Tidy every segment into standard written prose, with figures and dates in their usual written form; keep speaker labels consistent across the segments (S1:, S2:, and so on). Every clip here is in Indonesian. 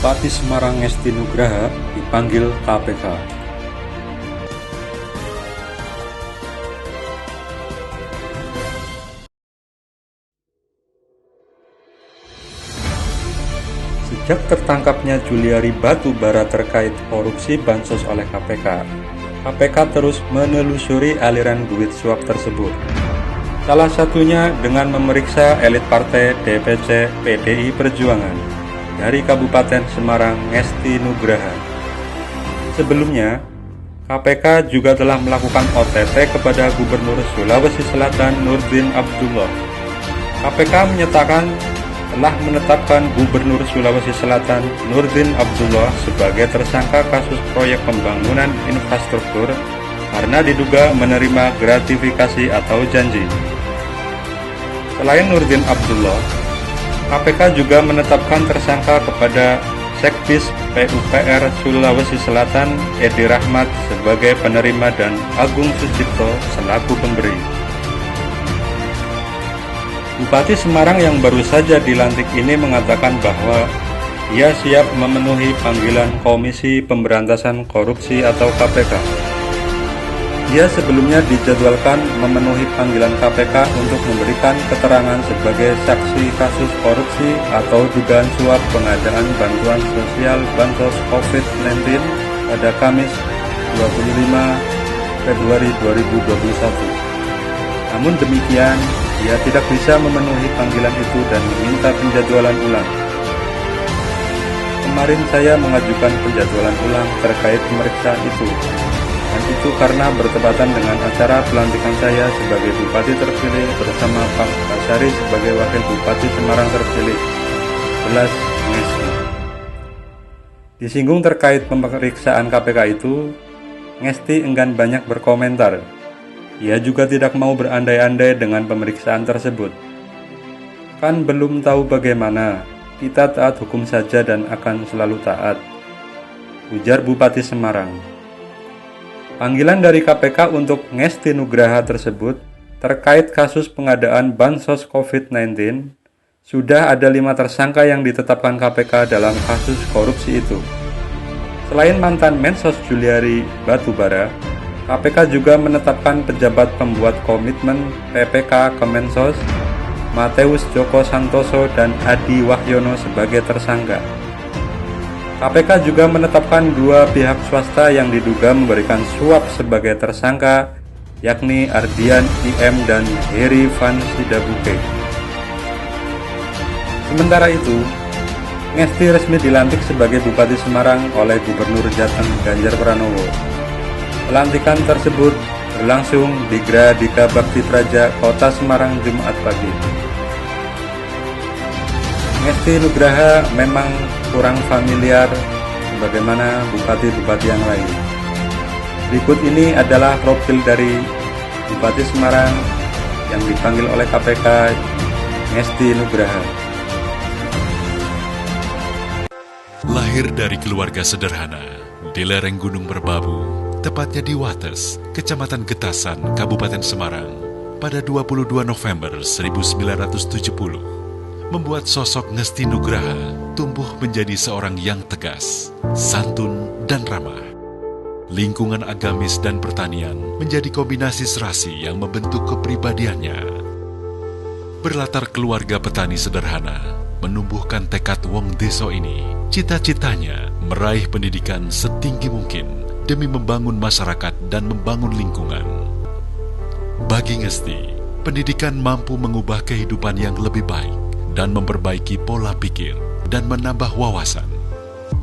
S1: Bupati Semarang Ngesti Nugraha dipanggil KPK. Sejak tertangkapnya Juliari Batubara terkait korupsi bansos oleh KPK, KPK terus menelusuri aliran duit suap tersebut. Salah satunya dengan memeriksa elit partai DPC PDI Perjuangan dari Kabupaten Semarang Ngesti Nugraha. Sebelumnya, KPK juga telah melakukan OTT kepada Gubernur Sulawesi Selatan Nurdin Abdullah. KPK menyatakan telah menetapkan Gubernur Sulawesi Selatan Nurdin Abdullah sebagai tersangka kasus proyek pembangunan infrastruktur karena diduga menerima gratifikasi atau janji. Selain Nurdin Abdullah, KPK juga menetapkan tersangka kepada Sekdis PUPR Sulawesi Selatan Edi Rahmat sebagai penerima dan Agung Sucipto selaku pemberi. Bupati Semarang yang baru saja dilantik ini mengatakan bahwa ia siap memenuhi panggilan Komisi Pemberantasan Korupsi atau KPK. Ia sebelumnya dijadwalkan memenuhi panggilan KPK untuk memberikan keterangan sebagai saksi kasus korupsi atau dugaan suap pengadaan bantuan sosial bansos COVID-19 pada Kamis 25 Februari 2021. Namun demikian, ia tidak bisa memenuhi panggilan itu dan meminta penjadwalan ulang. Kemarin saya mengajukan penjadwalan ulang terkait pemeriksaan itu, dan itu karena bertepatan dengan acara pelantikan saya sebagai Bupati terpilih bersama Pak Basari sebagai Wakil Bupati Semarang terpilih, Belas Ngesti. Disinggung terkait pemeriksaan KPK itu, Ngesti enggan banyak berkomentar. Ia juga tidak mau berandai-andai dengan pemeriksaan tersebut. Kan belum tahu bagaimana, kita taat hukum saja dan akan selalu taat, ujar Bupati Semarang. Panggilan dari KPK untuk Ngesti Nugraha tersebut terkait kasus pengadaan bansos COVID-19, sudah ada 5 tersangka yang ditetapkan KPK dalam kasus korupsi itu. Selain mantan Mensos Juliari Batubara, KPK juga menetapkan pejabat pembuat komitmen PPK Kemensos, Mateus Joko Santoso dan Adi Wahyono sebagai tersangka. KPK juga menetapkan 2 pihak swasta yang diduga memberikan suap sebagai tersangka, yakni Ardian IM dan Heri Van Sidabuke. Sementara itu, Ngesti resmi dilantik sebagai Bupati Semarang oleh Gubernur Jateng Ganjar Pranowo. Pelantikan tersebut berlangsung di Gradika Bakti Praja, Kota Semarang, Jumat pagi. Ngesti Nugraha memang kurang familiar sebagaimana bupati-bupati yang lain. Berikut ini adalah profil dari Bupati Semarang yang dipanggil oleh KPK, Ngesti Nugraha.
S2: Lahir dari keluarga sederhana di lereng Gunung Merbabu, tepatnya di Wates, Kecamatan Getasan, Kabupaten Semarang, pada 22 November 1970, membuat sosok Ngesti Nugraha tumbuh menjadi seorang yang tegas, santun, dan ramah. Lingkungan agamis dan pertanian menjadi kombinasi serasi yang membentuk kepribadiannya. Berlatar keluarga petani sederhana, menumbuhkan tekad wong deso ini. Cita-citanya meraih pendidikan setinggi mungkin demi membangun masyarakat dan membangun lingkungan. Bagi Ngesti, pendidikan mampu mengubah kehidupan yang lebih baik dan memperbaiki pola pikir dan menambah wawasan.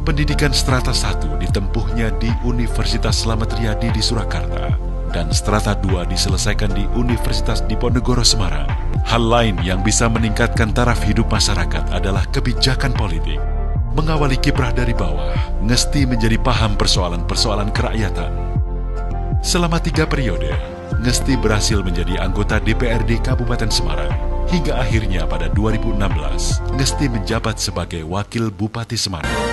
S2: Pendidikan strata 1 ditempuhnya di Universitas Slamet Riyadi di Surakarta dan strata 2 diselesaikan di Universitas Diponegoro Semarang. Hal lain yang bisa meningkatkan taraf hidup masyarakat adalah kebijakan politik. Mengawali kiprah dari bawah, Ngesti menjadi paham persoalan-persoalan kerakyatan. Selama 3 periode, Ngesti berhasil menjadi anggota DPRD Kabupaten Semarang. Hingga akhirnya pada 2016, Ngesti menjabat sebagai Wakil Bupati Semarang.